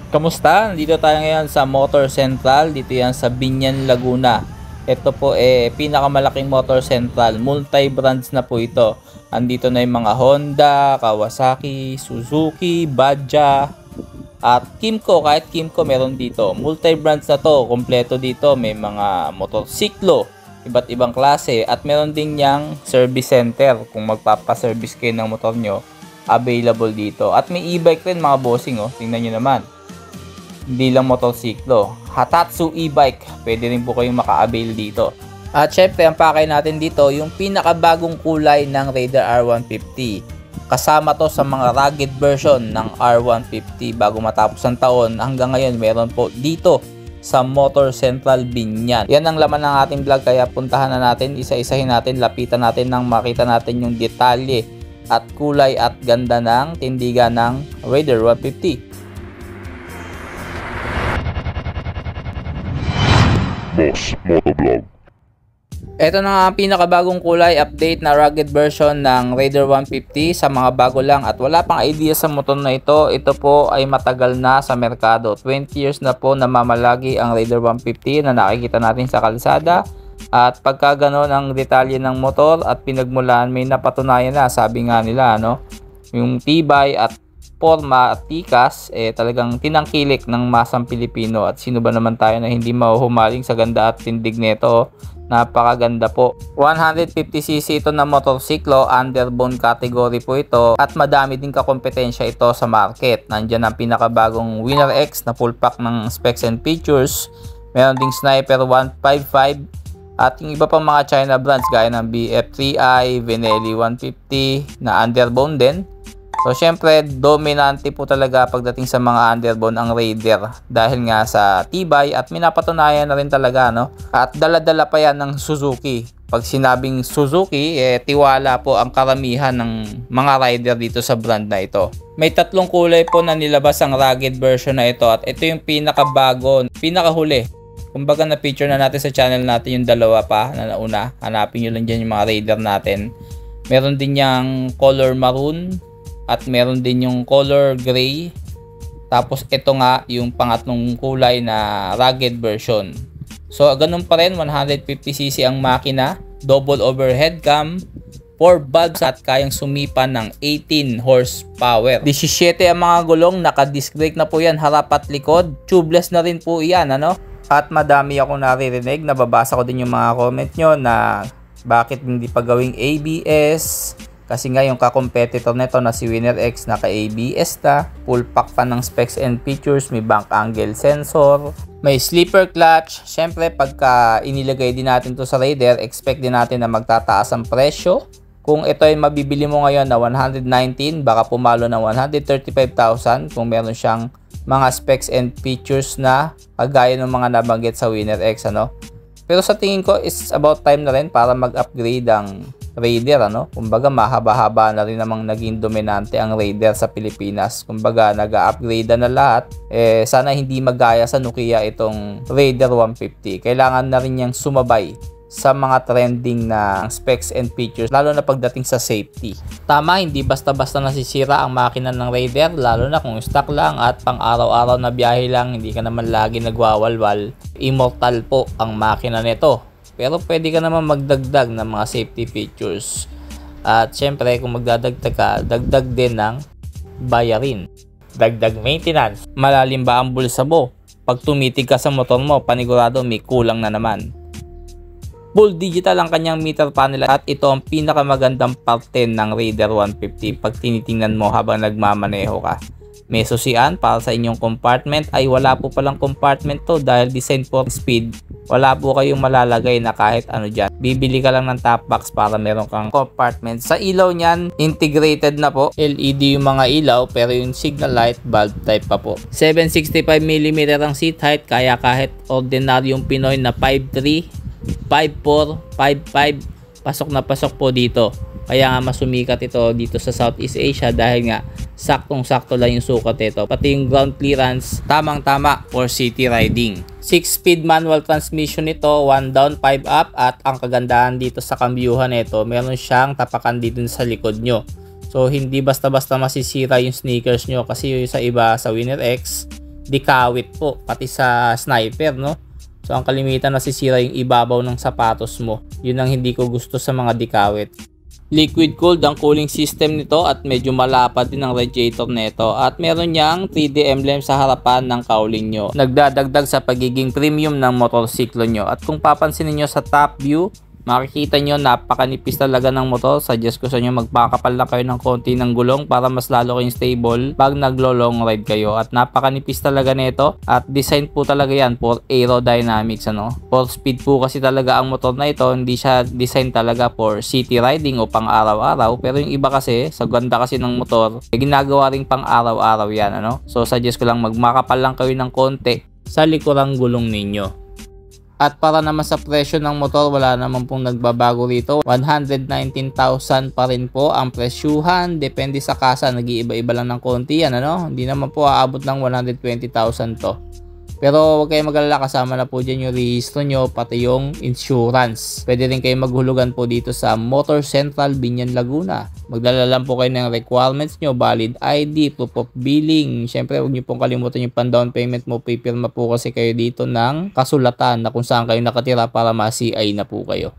Kamusta? Dito tayo ngayon sa Motor Central. Dito yan sa Biñan, Laguna. Ito po pinakamalaking Motor Central. Multi-brands na po ito. Andito na yung mga Honda, Kawasaki, Suzuki, Badja, at Kimco. Kahit Kimco meron dito. Multi-brands na to. Kompleto dito. May mga motorsiklo, iba't ibang klase. At meron din yang service center. Kung magpapaservice kayo ng motor nyo, available dito. At may e-bike rin mga bossing. Tingnan nyo naman. Hindi lang motorsiklo. Hatatsu e-bike. Pwede rin po kayong maka-avail dito. At syempre, ang pakay natin dito, yung pinakabagong kulay ng Raider R150. Kasama to sa mga rugged version ng R150 bago matapos ang taon. Hanggang ngayon, meron po dito sa Motor Central Biñan. Yan ang laman ng ating vlog, kaya puntahan na natin, isa-isahin natin, lapitan natin nang makita natin yung detalye at kulay at ganda ng tindigan ng Raider 150. Boss Motovlog. Ito na ang pinakabagong kulay update na rugged version ng Raider 150 sa mga bago lang at wala pang idea sa motor na ito. Ito po ay matagal na sa merkado. 20 years na po namamalagi ang Raider 150 na nakikita natin sa kalsada. At pagka gano'n ang detalye ng motor at pinagmulan, may napatunayan na, sabi nga nila, yung tibay at forma at tikas talagang tinangkilik ng masang Pilipino. At sino ba naman tayo na hindi mahuhumaling sa ganda at tindig nito. Napakaganda po. 150cc ito na motorsiklo, underbone category po ito at madami din kakompetensya ito sa market. Nandiyan ang pinakabagong Winner X na full pack ng specs and features. Meron ding Sniper 155 at yung iba pang mga China brands gaya ng BF3i, Venelli 150 na underbone din. So syempre, dominante po talaga pagdating sa mga underbone ang Raider dahil nga sa tibay at minapatunayan na rin talaga, At dala-dala pa yan ng Suzuki. Pag sinabing Suzuki, tiwala po ang karamihan ng mga rider dito sa brand na ito. May tatlong kulay po na nilabas ang rugged version na ito at ito yung pinakabago, pinakahuli. Kumbaga na-feature na natin sa channel natin yung dalawa pa na nauna. Hanapin nyo lang dyan yung mga Raider natin. Meron din yung color maroon at meron din yung color gray. Tapos ito nga yung pangatlong kulay na rugged version. So ganun pa rin, 150cc ang makina, double overhead cam, 4 valves at kayang sumipan ng 18 horsepower. 17 ang mga gulong, naka-disc brake na po yan, harap at likod. Tubeless na rin po yan, At madami akong naririnig, nababasa ko din yung mga comment nyo na bakit hindi pa gawing ABS. Kasi nga yung ka-competitor nito na si Winner X naka-ABS na, full pack pa ng specs and features, may bank angle sensor, may sleeper clutch. Syempre pagka inilagay din natin to sa Raider, expect din natin na magtataas ang presyo. Kung ito ay mabibili mo ngayon na 119, baka pumalo ng 135,000 kung meron siyang mga specs and features na kagaya ng mga nabanggit sa Winner X, Pero sa tingin ko, it's about time na rin para mag-upgrade ang Raider, Kumbaga mahaba-haba na rin namang naging dominante ang Raider sa Pilipinas. Kumbaga nag-upgrade na lahat. Sana hindi magaya sa Nokia itong Raider 150. Kailangan na rin niyang sumabay sa mga trending na specs and features, lalo na pagdating sa safety. Tama, hindi basta-basta nasisira ang makina ng Raider, lalo na kung stock lang at pang araw-araw na biyahe lang, hindi ka naman lagi nagwawalwal. Immortal po ang makina nito. Pero pwede ka naman magdagdag ng mga safety features. At syempre, kung magdadagdag ka, dagdag din ng bayarin. Dagdag maintenance. Malalim ba ang bulsa mo? Pag tumitig ka sa motor mo, panigurado may kulang na naman. Full digital ang kanyang meter panel at ito ang pinakamagandang parte ng Raider 150 pag tinitingnan mo habang nagmamaneho ka. May susian para sa inyong compartment, ay wala po palang compartment to dahil design for speed. Wala po kayong malalagay na kahit ano dyan. Bibili ka lang ng top box para meron kang compartment. Sa ilaw niyan, integrated na po. LED yung mga ilaw pero yung signal light bulb type pa po. 765mm ang seat height, kaya kahit ordinaryong Pinoy na 5'3", 5'4", 5'5", pasok na pasok po dito. Kaya nga masumikat ito dito sa Southeast Asia dahil nga saktong-sakto lang yung sukat ito. Pati yung ground clearance, tamang-tama for city riding. 6-speed manual transmission ito, 1 down, 5 up. At ang kagandahan dito sa kambyuhan nito, meron siyang tapakan dito sa likod nyo. So hindi basta-basta masisira yung sneakers nyo, kasi yung sa iba sa Winner X dikawit po, pati sa sniper, no? So ang kalimitan nasisira yung ibabaw ng sapatos mo. Yun ang hindi ko gusto sa mga dikawit. Liquid cooled ang cooling system nito at medyo malapad din ang radiator nito at meron niyang 3D emblem sa harapan ng cowling nyo. Nagdadagdag sa pagiging premium ng motorsiklo nyo. At kung papansinin nyo sa top view, makikita nyo napakanipis talaga ng motor. Suggest ko sa inyo magpakapal na kayo ng konti ng gulong para mas lalo kayong stable pag naglo-long ride kayo. At napakanipis talaga nito at design po talaga yan for aerodynamics, ano. For speed po kasi talaga ang motor na ito, hindi siya design talaga for city riding o pang araw-araw. Pero yung iba kasi, sa ganda kasi ng motor, ginagawa ring pang araw-araw yan, ano. So suggest ko lang magmakapal lang kayo ng konti sa likurang gulong ninyo. At para naman sa presyo ng motor, wala naman pong nagbabago rito. 119,000 pa rin po ang presyuhan. Depende sa kasa, nag-iiba-iba lang ng konti yan, ano? Hindi naman po aabot ng 120,000 to. Pero huwag kayong mag-alala, kasama na po dyan yung rehistro nyo, pati yung insurance. Pwede rin kayong maghulugan po dito sa Motor Central, Binyan, Laguna. Magdala lang po kayo ng requirements nyo, valid ID, proof of billing. Siyempre, huwag nyo pong kalimutan yung pan-down payment mo. Pipirma po kasi kayo dito ng kasulatan na kung saan kayo nakatira para ma-CI na po kayo.